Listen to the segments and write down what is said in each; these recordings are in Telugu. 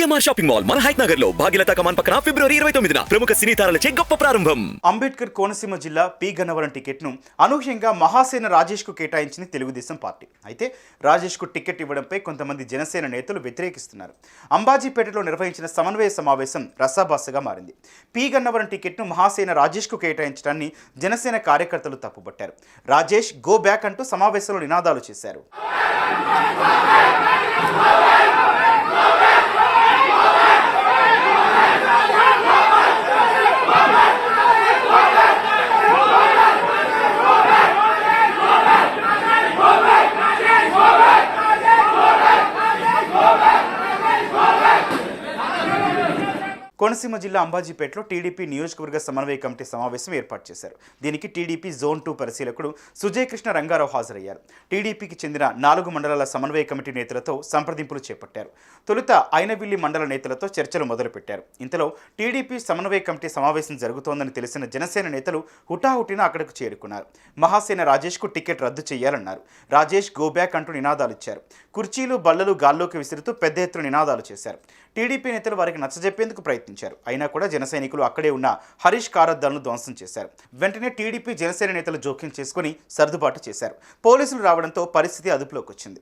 సిఎంఆర్ షాపింగ్ మాల్ మన హైట్ నగర్ లో భాగ్యలతా కమాన్ పక్కన ఫిబ్రవరి 29న ప్రముఖ సినీ తారలచే గొప్ప ప్రారంభం. అంబేద్కర్ కోనసీమ జిల్లా పి గన్నవరం టికెట్ను అనూహ్యంగా మహాసేన రాజేష్ కు కేటాయించింది తెలుగుదేశం పార్టీ. అయితే రాజేష్ కు టికెట్ ఇవ్వడంపై కొంతమంది జనసేన నేతలు వ్యతిరేకిస్తున్నారు. అంబాజీపేటలో నిర్వహించిన సమన్వయ సమావేశం రసాభాసగా మారింది. పి గన్నవరం టికెట్ను మహాసేన రాజేష్ కు కేటాయించడాన్ని జనసేన కార్యకర్తలు తప్పుపట్టారు. రాజేష్ గో బ్యాక్ అంటూ సమావేశంలో నినాదాలు చేశారు. కోనసీమ జిల్లా అంబాజీపేటలో టీడీపీ నియోజకవర్గ సమన్వయ కమిటీ సమావేశం ఏర్పాటు చేశారు. దీనికి టీడీపీ జోన్ 2 పరిశీలకుడు సుజయ్ కృష్ణ రంగారావు హాజరయ్యారు. టీడీపీకి చెందిన 4 మండలాల సమన్వయ కమిటీ నేతలతో సంప్రదింపులు చేపట్టారు. తొలుత ఐనవిల్లి మండల నేతలతో చర్చలు మొదలుపెట్టారు. ఇంతలో టీడీపీ సమన్వయ కమిటీ సమావేశం జరుగుతోందని తెలిసిన జనసేన నేతలు హుటాహుటిన అక్కడకు చేరుకున్నారు. మహాసేన రాజేష్కు టికెట్ రద్దు చేయాలన్నారు. రాజేష్ గో బ్యాక్ అంటూ నినాదాలు ఇచ్చారు. కుర్చీలు బల్లలు గాల్లోకి విసురుతూ పెద్ద ఎత్తున నినాదాలు చేశారు. టీడీపీ నేతలు వారికి నచ్చజెప్పేందుకు ప్రయత్నించారు. అయినా కూడా జన సైనికులు అక్కడే ఉన్న హరీష్ కారద్దాలను ధ్వంసం చేశారు. వెంటనే టీడీపీ జనసేన నేతలు జోక్యం చేసుకుని సర్దుబాటు చేశారు. పోలీసులు రావడంతో పరిస్థితి అదుపులోకి వచ్చింది.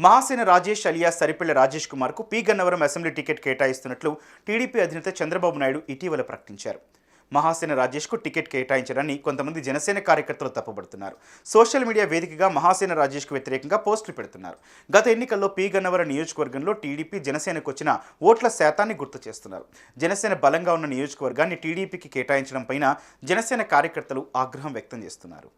మహాసేన రాజేష్ అలియా సరిపిళ్ల రాజేష్ కుమార్ కు పి గన్నవరం అసెంబ్లీ టికెట్ కేటాయిస్తున్నట్లు టీడీపీ అధినేత చంద్రబాబు నాయుడు ఇటీవల ప్రకటించారు. మహాసేన రాజేష్ కు టికెట్ కేటాయించడాన్ని కొంతమంది జనసేన కార్యకర్తలు తప్పుపడుతున్నారు. సోషల్ మీడియా వేదికగా మహాసేన రాజేష్ కు వ్యతిరేకంగా పోస్టులు పెడుతున్నారు. గత ఎన్నికల్లో పి గన్నవరం నియోజకవర్గంలో టీడీపీ జనసేనకు వచ్చిన ఓట్ల శాతాన్ని గుర్తు చేస్తున్నారు. జనసేన బలంగా ఉన్న నియోజకవర్గాన్ని టీడీపీకి కేటాయించడం పైన జనసేన కార్యకర్తలు ఆగ్రహం వ్యక్తం చేస్తున్నారు.